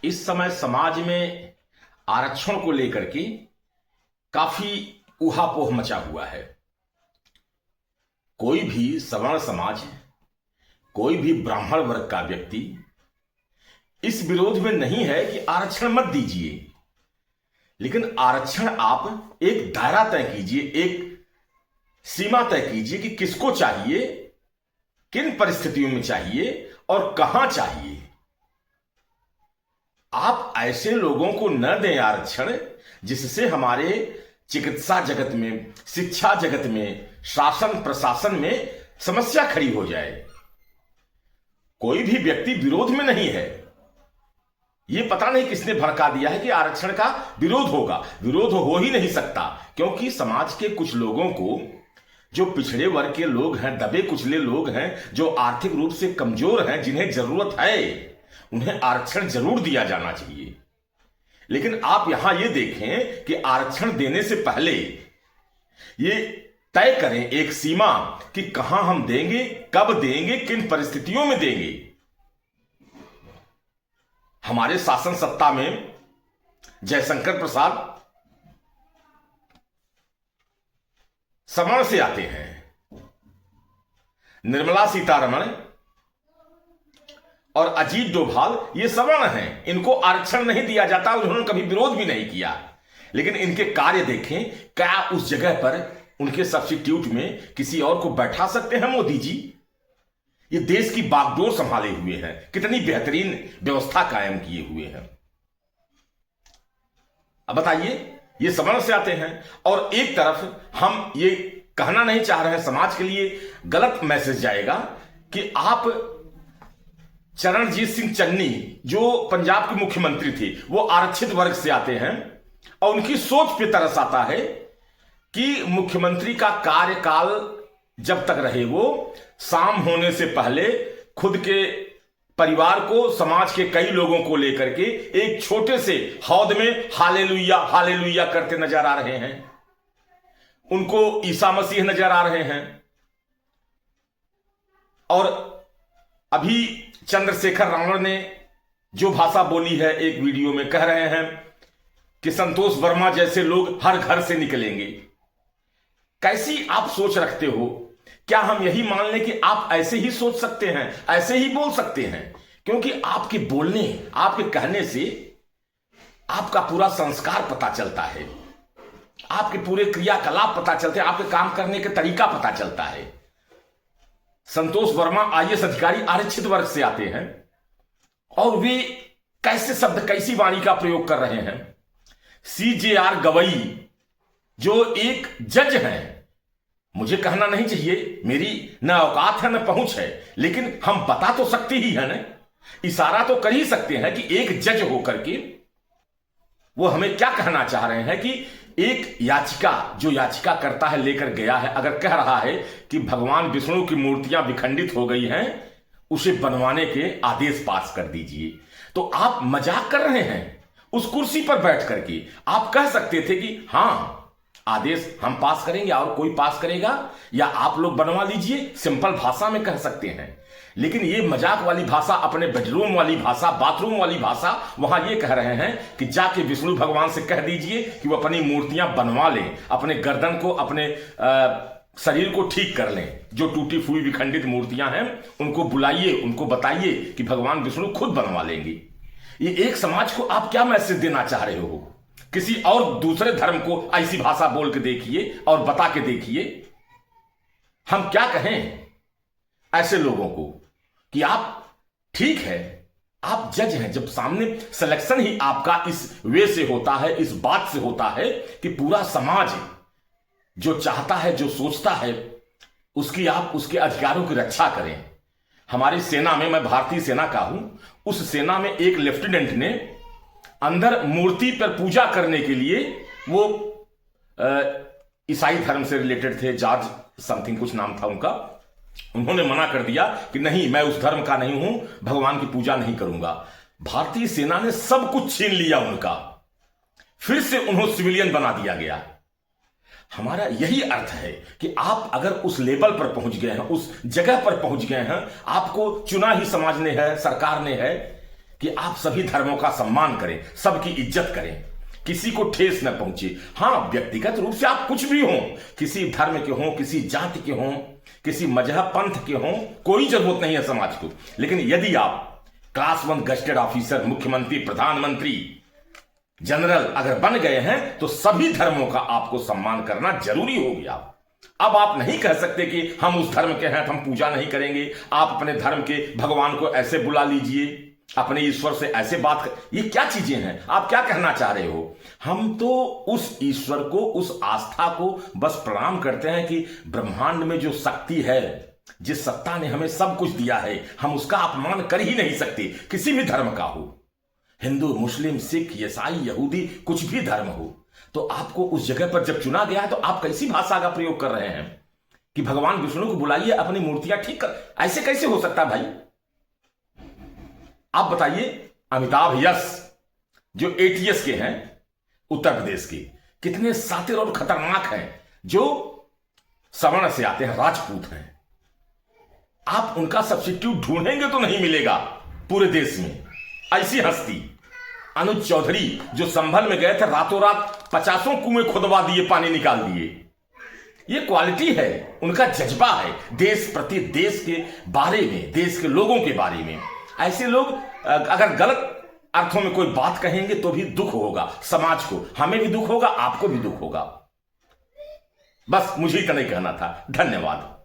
इस समय समाज में आरक्षण को लेकर के काफी ऊहापोह मचा हुआ है। कोई भी सवर्ण समाज, कोई भी ब्राह्मण वर्ग का व्यक्ति इस विरोध में नहीं है कि आरक्षण मत दीजिए, लेकिन आरक्षण आप एक दायरा तय कीजिए, एक सीमा तय कीजिए कि किसको चाहिए, किन परिस्थितियों में चाहिए और कहां चाहिए। आप ऐसे लोगों को न दें आरक्षण जिससे हमारे चिकित्सा जगत में, शिक्षा जगत में, शासन प्रशासन में समस्या खड़ी हो जाए। कोई भी व्यक्ति विरोध में नहीं है। यह पता नहीं किसने भड़का दिया है कि आरक्षण का विरोध होगा। विरोध हो ही नहीं सकता, क्योंकि समाज के कुछ लोगों को, जो पिछड़े वर्ग के लोग हैं, दबे कुचले लोग हैं, जो आर्थिक रूप से कमजोर हैं, जिन्हें जरूरत है, उन्हें आरक्षण जरूर दिया जाना चाहिए। लेकिन आप यहां यह देखें कि आरक्षण देने से पहले ये तय करें एक सीमा कि कहां हम देंगे, कब देंगे, किन परिस्थितियों में देंगे। हमारे शासन सत्ता में जयशंकर प्रसाद सवर्ण से आते हैं, निर्मला सीतारमण और अजीत डोभाल ये सवर्ण हैं। इनको आरक्षण नहीं दिया जाता, उन्होंने कभी विरोध भी नहीं किया। लेकिन इनके कार्य देखें, क्या उस जगह पर उनके सब्स्टिट्यूट में किसी और को बैठा सकते हैं मोदी जी? ये देश की बागडोर संभाले हुए हैं, कितनी बेहतरीन व्यवस्था कायम किए हुए हैं। अब बताइए, ये सवर्ण से आते हैं और एक तरफ हम ये कहना नहीं चाह रहे हैं, समाज के लिए गलत मैसेज जाएगा कि आप चरणजीत सिंह चन्नी जो पंजाब के मुख्यमंत्री थे, वो आरक्षित वर्ग से आते हैं और उनकी सोच पे तरस आता है कि मुख्यमंत्री का कार्यकाल जब तक रहे वो शाम होने से पहले खुद के परिवार को, समाज के कई लोगों को लेकर के एक छोटे से हौद में हालेलुया हालेलुया करते नजर आ रहे हैं। उनको ईसा मसीह नजर आ रहे हैं। और अभी चंद्रशेखर रावण ने जो भाषा बोली है एक वीडियो में, कह रहे हैं कि संतोष वर्मा जैसे लोग हर घर से निकलेंगे। कैसी आप सोच रखते हो? क्या हम यही मान लें कि आप ऐसे ही सोच सकते हैं, ऐसे ही बोल सकते हैं? क्योंकि आपके बोलने, आपके कहने से आपका पूरा संस्कार पता चलता है, आपके पूरे क्रियाकलाप पता चलते हैं, आपके काम करने का तरीका पता चलता है। संतोष वर्मा आईएएस अधिकारी आरक्षित वर्ग से आते हैं और वे कैसे शब्द, कैसी वाणी का प्रयोग कर रहे हैं। CJR गवई जो एक जज हैं, मुझे कहना नहीं चाहिए, मेरी न औकात है न पहुंच है, लेकिन हम बता तो सकते ही है ना, इशारा तो कर ही सकते हैं कि एक जज होकर के वो हमें क्या कहना चाह रहे हैं कि एक याचिका, जो याचिका करता है लेकर गया है, अगर कह रहा है कि भगवान विष्णु की मूर्तियां विखंडित हो गई हैं, उसे बनवाने के आदेश पास कर दीजिए, तो आप मजाक कर रहे हैं। उस कुर्सी पर बैठ करके आप कह सकते थे कि हां, आदेश हम पास करेंगे और कोई पास करेगा या आप लोग बनवा लीजिए, सिंपल भाषा में कह सकते हैं। लेकिन ये मजाक वाली भाषा, अपने बेडरूम वाली भाषा, बाथरूम वाली भाषा, वहां ये कह रहे हैं कि जाके विष्णु भगवान से कह दीजिए कि वो अपनी मूर्तियां बनवा लें, अपने गर्दन को, अपने शरीर को ठीक कर लें। जो टूटी फूटी विखंडित मूर्तियां हैं उनको बुलाइए, उनको बताइए कि भगवान विष्णु खुद बनवा लेंगे। ये एक समाज को आप क्या मैसेज देना चाह रहे हो? किसी और दूसरे धर्म को ऐसी भाषा बोल के देखिए और बता के देखिए। हम क्या कहें ऐसे लोगों को कि आप ठीक है, आप जज हैं। जब सामने सिलेक्शन ही आपका इस वे से होता है, इस बात से होता है कि पूरा समाज जो चाहता है, जो सोचता है, उसकी आप उसके अधिकारों की रक्षा करें। हमारी सेना में, मैं भारतीय सेना का हूं, उस सेना में एक लेफ्टिनेंट ने अंदर मूर्ति पर पूजा करने के लिए, वो ईसाई धर्म से रिलेटेड थे, जॉर्ज समथिंग कुछ नाम था उनका, उन्होंने मना कर दिया कि नहीं, मैं उस धर्म का नहीं हूं, भगवान की पूजा नहीं करूंगा। भारतीय सेना ने सब कुछ छीन लिया उनका, फिर से उन्हें सिविलियन बना दिया गया। हमारा यही अर्थ है कि आप अगर उस लेवल पर पहुंच गए हैं, उस जगह पर पहुंच गए हैं, आपको चुना ही समाज ने है, सरकार ने है, कि आप सभी धर्मों का सम्मान करें, सबकी इज्जत करें, किसी को ठेस न पहुंचे। हां, व्यक्तिगत रूप से आप कुछ भी हों, किसी धर्म के हों, किसी जाति के हों, किसी मजहब पंथ के हों, कोई जरूरत नहीं है समाज को। लेकिन यदि आप क्लास 1 गजेटेड ऑफिसर, मुख्यमंत्री, प्रधानमंत्री, जनरल अगर बन गए हैं तो सभी धर्मों का आपको सम्मान करना जरूरी हो गया। अब आप नहीं कह सकते कि हम उस धर्म के हैं तो हम पूजा नहीं करेंगे। आप अपने धर्म के भगवान को ऐसे बुला लीजिए, अपने ईश्वर से ऐसे बात कर, ये क्या चीजें हैं? आप क्या कहना चाह रहे हो? हम तो उस ईश्वर को, उस आस्था को बस प्रणाम करते हैं कि ब्रह्मांड में जो शक्ति है, जिस सत्ता ने हमें सब कुछ दिया है, हम उसका अपमान कर ही नहीं सकते, किसी भी धर्म का हो, हिंदू, मुस्लिम, सिख, ईसाई, यहूदी, कुछ भी धर्म हो। तो आपको उस जगह पर जब चुना गया है तो आप कैसी भाषा का प्रयोग कर रहे हैं कि भगवान विष्णु को बुलाइए, अपनी मूर्तियां ठीक कर? ऐसे कैसे हो सकता है भाई? आप बताइए, अमिताभ यश जो एटीएस के हैं, उत्तर प्रदेश के, कितने सातिर और खतरनाक हैं, जो सवर्ण से आते हैं, राजपूत हैं। आप उनका सब्स्टिट्यूट ढूंढेंगे तो नहीं मिलेगा पूरे देश में। ऐसी हस्ती अनुज चौधरी जो संभल में गए थे, रातों रात 50 कुएं खुदवा दिए, पानी निकाल दिए। ये क्वालिटी है, उनका जज्बा है देश प्रति, देश के बारे में, देश के लोगों के बारे में। ऐसे लोग अगर गलत अर्थों में कोई बात कहेंगे तो भी दुख होगा समाज को, हमें भी दुख होगा, आपको भी दुख होगा। बस मुझे इतना ही कहना था। धन्यवाद।